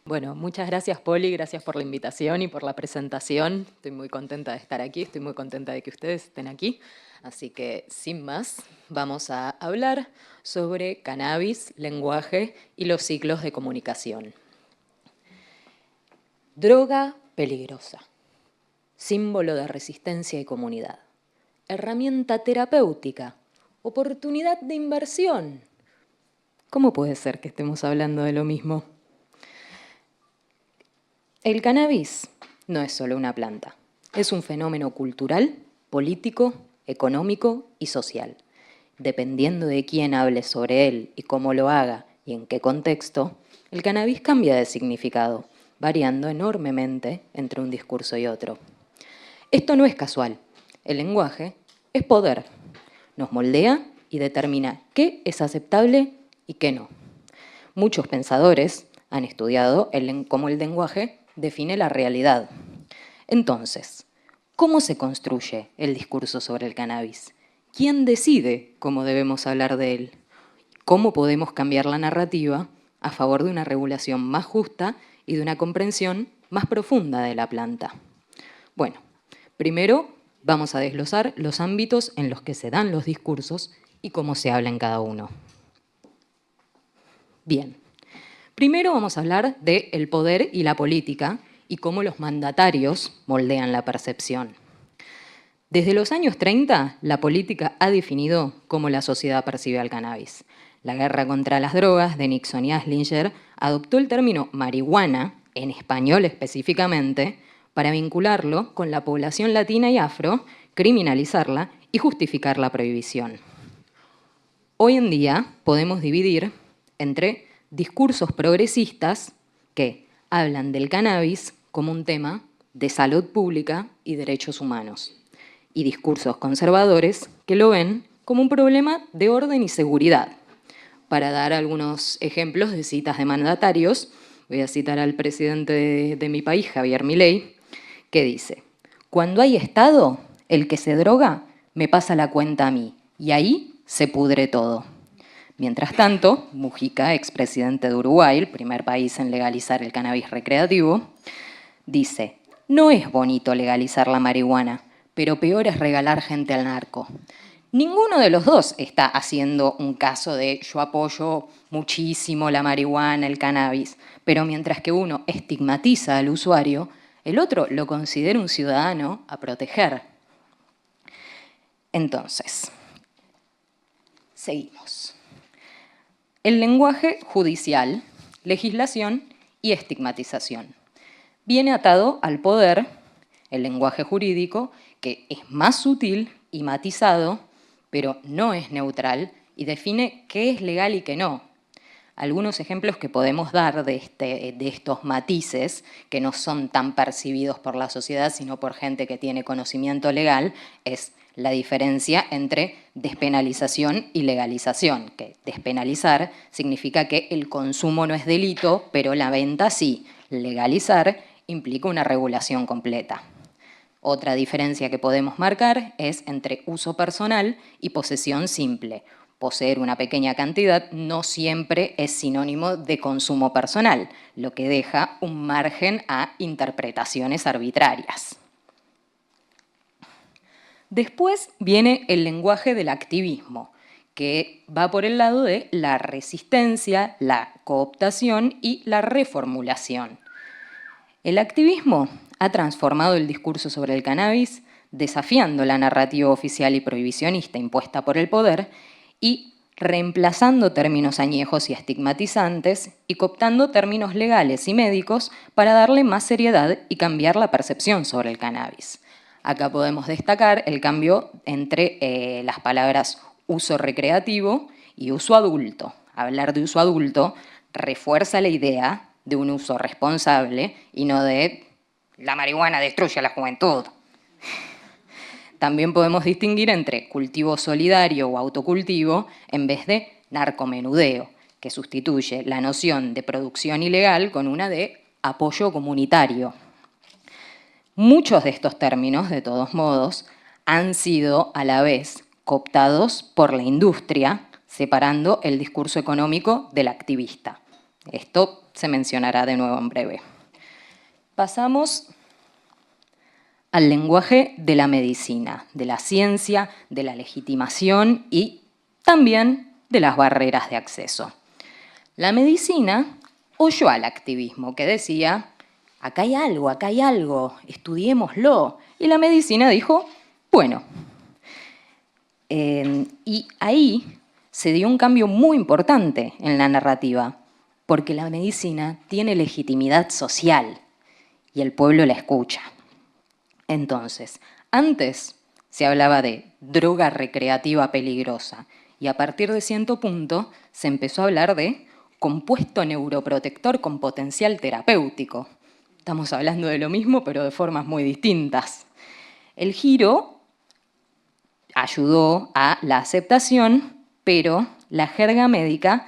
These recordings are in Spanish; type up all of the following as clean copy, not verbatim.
Bueno, muchas gracias, Poli, gracias por la invitación y por la presentación. Estoy muy contenta de estar aquí, estoy muy contenta de que ustedes estén aquí. Así que, sin más, vamos a hablar sobre cannabis, lenguaje y los ciclos de comunicación. Droga peligrosa, símbolo de resistencia y comunidad, herramienta terapéutica, oportunidad de inversión. ¿Cómo puede ser que estemos hablando de lo mismo? El cannabis no es solo una planta, es un fenómeno cultural, político, económico y social. Dependiendo de quién hable sobre él y cómo lo haga y en qué contexto, el cannabis cambia de significado, variando enormemente entre un discurso y otro. Esto no es casual. El lenguaje es poder. Nos moldea y determina qué es aceptable y qué no. Muchos pensadores han estudiado cómo el lenguaje define la realidad. Entonces, ¿cómo se construye el discurso sobre el cannabis? ¿Quién decide cómo debemos hablar de él? ¿Cómo podemos cambiar la narrativa a favor de una regulación más justa y de una comprensión más profunda de la planta? Bueno, primero vamos a desglosar los ámbitos en los que se dan los discursos y cómo se habla en cada uno. Bien, primero vamos a hablar del poder y la política y cómo los mandatarios moldean la percepción. Desde los años 30, la política ha definido cómo la sociedad percibe al cannabis. La guerra contra las drogas de Nixon y Aslinger adoptó el término marihuana, en español específicamente, para vincularlo con la población latina y afro, criminalizarla y justificar la prohibición. Hoy en día podemos dividir entre discursos progresistas que hablan del cannabis como un tema de salud pública y derechos humanos, y discursos conservadores que lo ven como un problema de orden y seguridad. Para dar algunos ejemplos de citas de mandatarios, voy a citar al presidente de mi país, Javier Milei, que dice: cuando hay Estado, el que se droga me pasa la cuenta a mí, y ahí se pudre todo. Mientras tanto, Mujica, expresidente de Uruguay, el primer país en legalizar el cannabis recreativo, dice: no es bonito legalizar la marihuana, pero peor es regalar gente al narco. Ninguno de los dos está haciendo un caso de yo apoyo muchísimo la marihuana, el cannabis, pero mientras que uno estigmatiza al usuario, el otro lo considera un ciudadano a proteger. Entonces, seguimos. El lenguaje judicial, legislación y estigmatización. Viene atado al poder, el lenguaje jurídico, que es más sutil y matizado, pero no es neutral y define qué es legal y qué no. Algunos ejemplos que podemos dar de estos matices, que no son tan percibidos por la sociedad, sino por gente que tiene conocimiento legal, es la diferencia entre despenalización y legalización, que despenalizar significa que el consumo no es delito, pero la venta sí. Legalizar implica una regulación completa. Otra diferencia que podemos marcar es entre uso personal y posesión simple. Poseer una pequeña cantidad no siempre es sinónimo de consumo personal, lo que deja un margen a interpretaciones arbitrarias. Después viene el lenguaje del activismo, que va por el lado de la resistencia, la cooptación y la reformulación. El activismo ha transformado el discurso sobre el cannabis, desafiando la narrativa oficial y prohibicionista impuesta por el poder y reemplazando términos añejos y estigmatizantes y cooptando términos legales y médicos para darle más seriedad y cambiar la percepción sobre el cannabis. Acá podemos destacar el cambio entre las palabras uso recreativo y uso adulto. Hablar de uso adulto refuerza la idea de un uso responsable y no de la marihuana destruye a la juventud. También podemos distinguir entre cultivo solidario o autocultivo en vez de narcomenudeo, que sustituye la noción de producción ilegal con una de apoyo comunitario. Muchos de estos términos, de todos modos, han sido a la vez cooptados por la industria, separando el discurso económico del activista. Esto se mencionará de nuevo en breve. Pasamos al lenguaje de la medicina, de la ciencia, de la legitimación y también de las barreras de acceso. La medicina oyó al activismo que decía, acá hay algo, estudiémoslo. Y la medicina dijo, bueno. Y ahí se dio un cambio muy importante en la narrativa, porque la medicina tiene legitimidad social y el pueblo la escucha. Entonces, antes se hablaba de droga recreativa peligrosa y a partir de cierto punto se empezó a hablar de compuesto neuroprotector con potencial terapéutico. Estamos hablando de lo mismo, pero de formas muy distintas. El giro ayudó a la aceptación, pero la jerga médica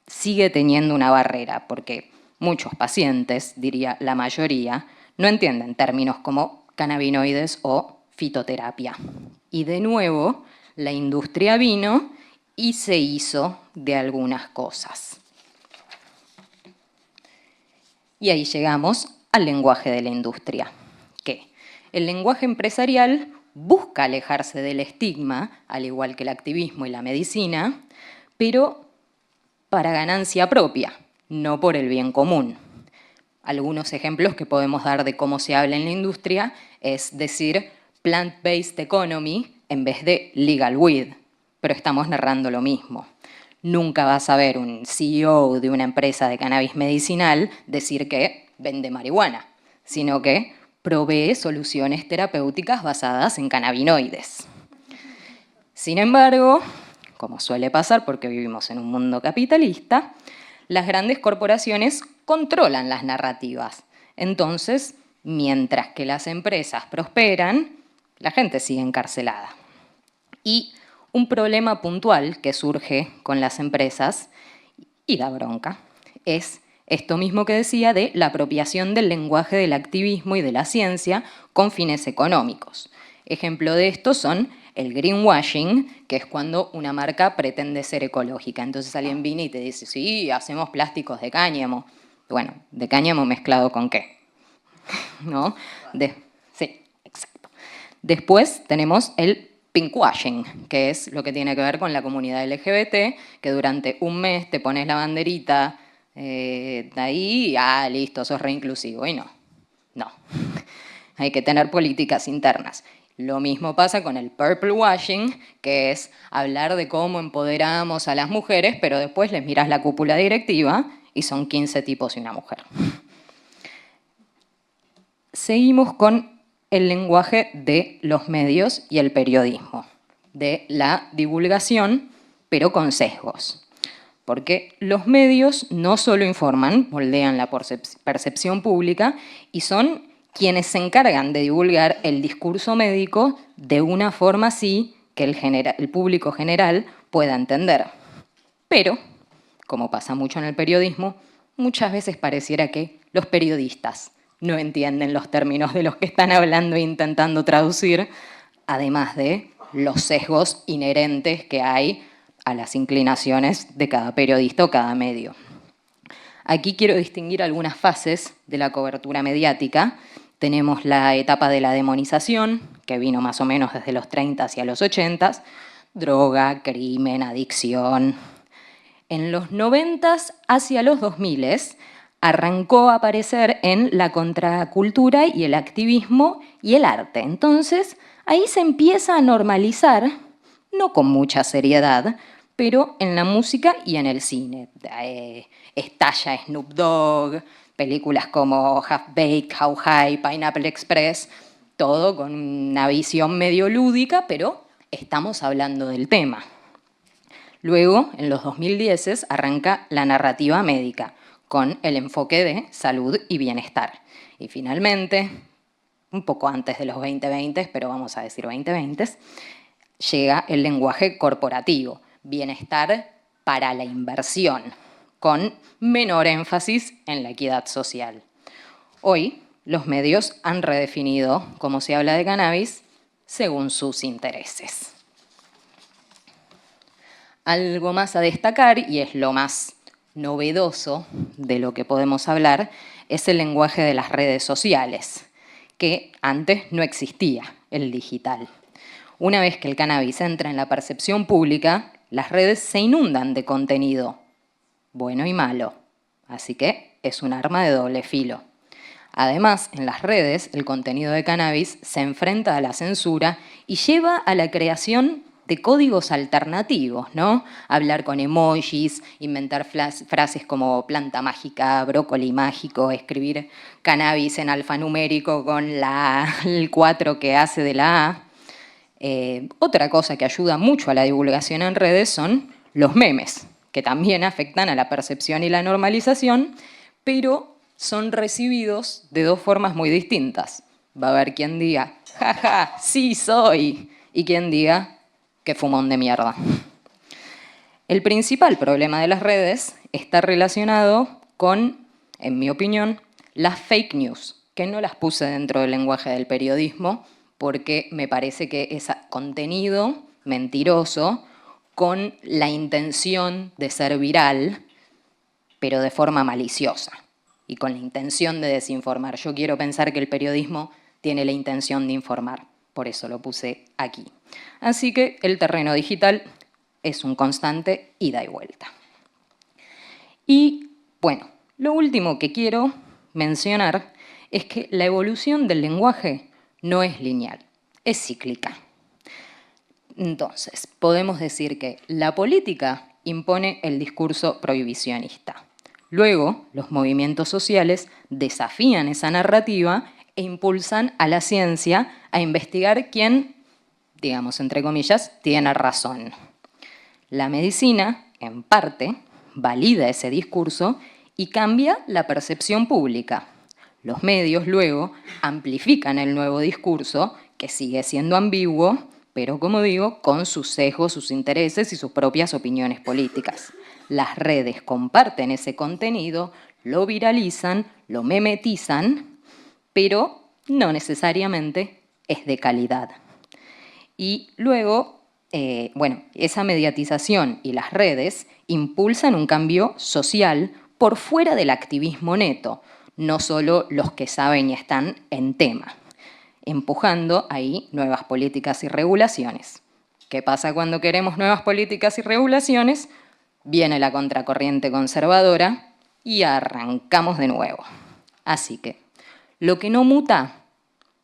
sigue teniendo una barrera, porque muchos pacientes, diría la mayoría, no entienden términos como cannabinoides o fitoterapia. Y de nuevo, la industria vino y se hizo de algunas cosas. Y ahí llegamos al lenguaje de la industria, que el lenguaje empresarial busca alejarse del estigma, al igual que el activismo y la medicina, pero para ganancia propia, no por el bien común. Algunos ejemplos que podemos dar de cómo se habla en la industria es decir plant-based economy en vez de legal weed, pero estamos narrando lo mismo. Nunca vas a ver un CEO de una empresa de cannabis medicinal decir que vende marihuana, sino que provee soluciones terapéuticas basadas en cannabinoides. Sin embargo, como suele pasar porque vivimos en un mundo capitalista, las grandes corporaciones controlan las narrativas. Entonces, mientras que las empresas prosperan, la gente sigue encarcelada. Y un problema puntual que surge con las empresas y da bronca es esto mismo que decía de la apropiación del lenguaje del activismo y de la ciencia con fines económicos. Ejemplo de esto son el greenwashing, que es cuando una marca pretende ser ecológica. Entonces alguien viene y te dice, sí, hacemos plásticos de cáñamo. Bueno, ¿de cáñamo mezclado con qué? ¿No? Sí, exacto. Después tenemos el pinkwashing, que es lo que tiene que ver con la comunidad LGBT, que durante un mes te pones la banderita ahí y listo, sos reinclusivo. Y no. Hay que tener políticas internas. Lo mismo pasa con el purple washing, que es hablar de cómo empoderamos a las mujeres, pero después les miras la cúpula directiva y son 15 tipos y una mujer. Seguimos con el lenguaje de los medios y el periodismo, de la divulgación, pero con sesgos. Porque los medios no solo informan, moldean la percepción pública y son quienes se encargan de divulgar el discurso médico de una forma así que el público general pueda entender. Pero, como pasa mucho en el periodismo, muchas veces pareciera que los periodistas no entienden los términos de los que están hablando e intentando traducir, además de los sesgos inherentes que hay a las inclinaciones de cada periodista o cada medio. Aquí quiero distinguir algunas fases de la cobertura mediática. Tenemos la etapa de la demonización, que vino más o menos desde los 30 hacia los 80, droga, crimen, adicción. En los 90 hacia los 2000 arrancó a aparecer en la contracultura y el activismo y el arte. Entonces, ahí se empieza a normalizar, no con mucha seriedad, pero en la música y en el cine. Estalla Snoop Dogg, películas como Half Baked, How High, Pineapple Express, todo con una visión medio lúdica, pero estamos hablando del tema. Luego, en los 2010 arranca la narrativa médica, con el enfoque de salud y bienestar. Y finalmente, un poco antes de los 2020, pero vamos a decir 2020, llega el lenguaje corporativo, bienestar para la inversión, con menor énfasis en la equidad social. Hoy, los medios han redefinido cómo se habla de cannabis según sus intereses. Algo más a destacar, y es lo más novedoso de lo que podemos hablar es el lenguaje de las redes sociales, que antes no existía, el digital. Una vez que el cannabis entra en la percepción pública, las redes se inundan de contenido, bueno y malo. Así que es un arma de doble filo. Además, en las redes, el contenido de cannabis se enfrenta a la censura y lleva a la creación de códigos alternativos, ¿no? Hablar con emojis, inventar frases como planta mágica, brócoli mágico, escribir cannabis en alfanumérico con el 4 que hace de la A. Otra cosa que ayuda mucho a la divulgación en redes son los memes, que también afectan a la percepción y la normalización, pero son recibidos de dos formas muy distintas. Va a haber quien diga, jaja, sí soy, y quien diga, qué fumón de mierda. El principal problema de las redes está relacionado con, en mi opinión, las fake news, que no las puse dentro del lenguaje del periodismo, porque me parece que es contenido mentiroso con la intención de ser viral, pero de forma maliciosa y con la intención de desinformar. Yo quiero pensar que el periodismo tiene la intención de informar, por eso lo puse aquí. Así que el terreno digital es un constante ida y vuelta. Y bueno, lo último que quiero mencionar es que la evolución del lenguaje no es lineal, es cíclica. Entonces, podemos decir que la política impone el discurso prohibicionista. Luego, los movimientos sociales desafían esa narrativa e impulsan a la ciencia a investigar quién, digamos, entre comillas, tiene razón. La medicina, en parte, valida ese discurso y cambia la percepción pública. Los medios, luego, amplifican el nuevo discurso, que sigue siendo ambiguo, pero, como digo, con sus sesgos, sus intereses y sus propias opiniones políticas. Las redes comparten ese contenido, lo viralizan, lo memetizan, pero no necesariamente es de calidad. Y luego, bueno, esa mediatización y las redes impulsan un cambio social por fuera del activismo neto, no solo los que saben y están en tema, empujando ahí nuevas políticas y regulaciones. ¿Qué pasa cuando queremos nuevas políticas y regulaciones? Viene la contracorriente conservadora y arrancamos de nuevo. Así que lo que no muta,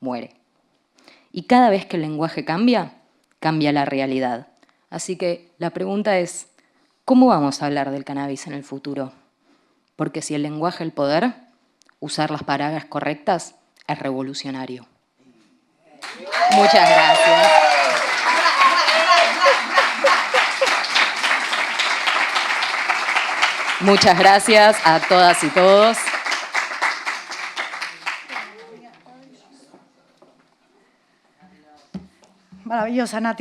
muere. Y cada vez que el lenguaje cambia, cambia la realidad. Así que la pregunta es, ¿cómo vamos a hablar del cannabis en el futuro? Porque si el lenguaje es el poder, usar las palabras correctas es revolucionario. Muchas gracias. Muchas gracias a todas y todos. Maravillosa, Nati.